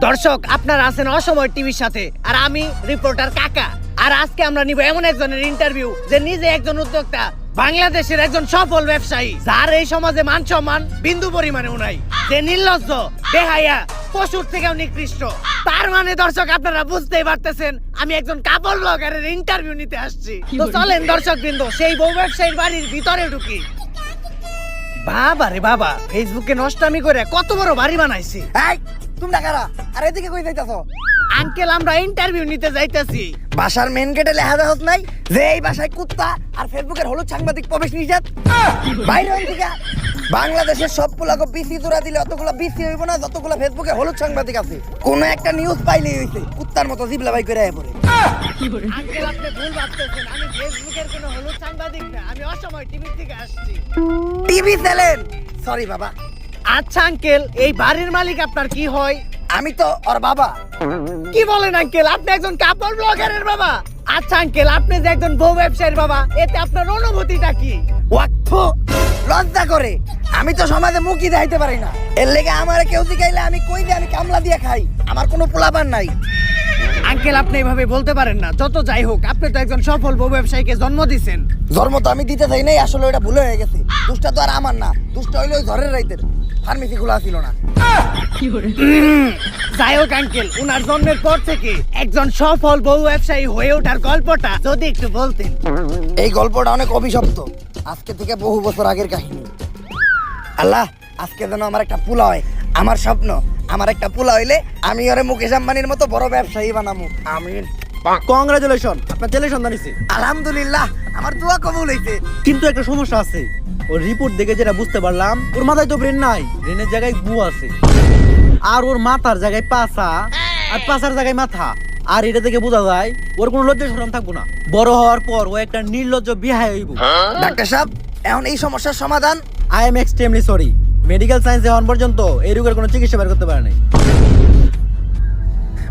দর্শক, আপনারা আছেন অসময় টিভির সাথে, আর আমি রিপোর্টার কাকা। আর আজকে আমরা নিব এমন একজনের ইন্টারভিউ যে নিজে একজন উদ্যোক্তা, বাংলাদেশের একজন সফল ব্যবসায়ী, যার এই সমাজে মান সম্মান বিন্দু পরিমাণেও নাই, যে নির্লজ্জ, বেহায়া, পশুর থেকেও নিকৃষ্ট। তার মানে দর্শক, আপনারা বুঝতেই পারতেছেন আমি একজন কাপড় ব্লগারের ইন্টারভিউ নিতে আসছি। তো চলেন দর্শক বৃন্দ, সেই বউ ব্যবসায়ীর বাড়ির ভিতরে ঢুকি। বাবা রে বাবা, ফেসবুকে নষ্টামি করে কত বড় বাড়ি বানাইছি। এই তোমরা কারা? আর এদিকে কই যাইতাছো? আঙ্কেল, আমরা ইন্টারভিউ নিতে যাইতেছি। বাসার মেন গেটে লেখা দেখছ নাই যে এই বাসায় কুত্তা আর ফেসবুকের হলুদ সাংবাদিক প্রবেশ নিষেধ? বাইরে হন থেকে। বাংলাদেশের সব পোলাকে বিসি জোড়া দিলে অতগুলো বিসি হইব না যতগুলো ফেসবুকে হলুদ সাংবাদিক আছে। কোন একটা নিউজ পাইলেই হইছে কুত্তার মতো জিবলা বাই করে আয় পড়ে। আঙ্কেল, আপনি ভুল ভাবতেছেন, আমি ফেসবুকের কোনো হলুদ সাংবাদিক না, আমি অসময় টিভি থেকে আসছি। TV channel? সরি বাবা। আচ্ছা আঙ্কেল, এই বাড়ির মালিক আপনার কি হয়? আমি তো ওর বাবা। কি বলেন আঙ্কেল, আপনি একজন কাপড় ব্লগারের বাবা? আচ্ছা আঙ্কেল, আপনি যে একজন বউ ব্যবসায়ীর বাবা, এতে আপনার অনুভূতিটা কি? ওয়াক্ফ লজ্জা করে। আমি তো সমাজে মুখই দেখাইতে পারি না, এর লেগে আমার কেউ জিগাইলে আমি কই দিয়ে আমি কামলা দিয়ে খাই। আমার কোনো পোলাপান নাই। আঙ্কেল, আপনি এভাবে বলতে পারেন না। যত যাই হোক, আপনি তো একজন সফল বউ ব্যবসায়ীকে জন্ম দিয়েছেন। জন্ম তো আমি দিতে চাই নাই, আসলে ওটা ভুল হয়ে গেছে। দুষ্টা তো আর আমার না, দুষ্টা হইলো ওই ঘরের রাইতের। ফার্মেসি খোলা ছিল না। যাই হোক আঙ্কেল, উনার জন্মের পর থেকে একজন সফল বউ ব্যবসায়ী হয়ে ওঠার গল্পটা যদি একটু বলতেন। এই গল্পটা অনেক অভিশপ্ত, আজকে থেকে বহু বছর আগের কাহিনী। আল্লাহ, আজকে যেন আমার একটা পোলা হয়। আমার স্বপ্ন, আমার একটা পোলা হইলে আমি ওরে মুকেশ আম্বানির মতো বড় ব্যবসায়ী বানামু। আমিন। কংগ্রাচুলেশন, আপনার ছেলে সন্তান হইছে। আলহামদুলিল্লাহ, আমার দোয়া কবুল হইছে। কিন্তু একটা সমস্যা আছে, ওর রিপোর্ট দেখে যেটা বুঝতে পারলাম, ওর মাথায় তো ব্রেন নাই, ব্রেনের জায়গায় গু আছে। আর ওর মাথার জায়গায় পাছা, আর পাছার জায়গায় মাথা। আর এটা থেকে বোঝা যায় ওর কোনো লজ্জা শরম থাকবো না। বড় হওয়ার পর ও একটা নির্লজ্জ বিহায় হইব। ডাক্তার সাহেব, এখন এই সমস্যার সমাধান? I am extremely sorry, medical সায়েন্সে হওয়ার পর্যন্ত এই রোগের কোনো চিকিৎসা বের করতে পারে নাই।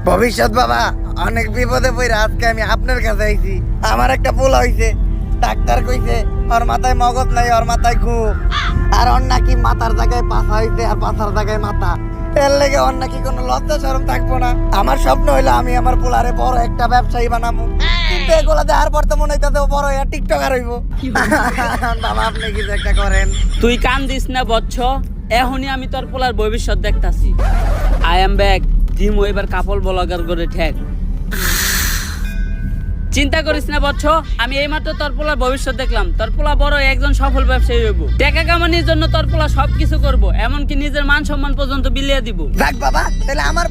ভবিষ্যৎ বাবা, অনেক বিপদে পড়ে আজকে আমি আপনার কাছে আইছি। আমার একটা পোলা হইছে, ডাক্তার কইছে ওর মাথায় মগজ নাই, ওর মাথায় ঘু। আর ওর নাকি মাথার জায়গায় পাছা হইছে আর পাছার জায়গায় মাথা। এর লেগে ওর নাকি কোনো লজ্জা শরম থাকবো না। আমার স্বপ্ন হইলো আমি আমার পোলারে বড় একটা ব্যবসায়ী বানাবো। কিন্তু এগুলা দেখার পর তো মনে হইতাছে ও বড় একটা টিকটকার হইব। বাবা, আপনি কিছু একটা করেন। তুই কান দিস না বচ্চ, এখনই আমি তোর পোলার ভবিষ্যৎ দেখতাছি। আই এম ব্যাক, জিম এবার কাপড় ব্লগার করে ঠেক। চিন্তা করিস না বচ্চ, আমি এইমাত্র তোর পোলার ভবিষ্যৎ দেখলাম। তোর পোলা বড় একজন সফল ব্যবসায়ী হইব। টাকা কামানোর জন্য তোর পোলা সবকিছু করবো, এমনকি নিজের মান সম্মান পর্যন্ত বিলিয়ে দিব। যাক বাবা, তাহলে আমার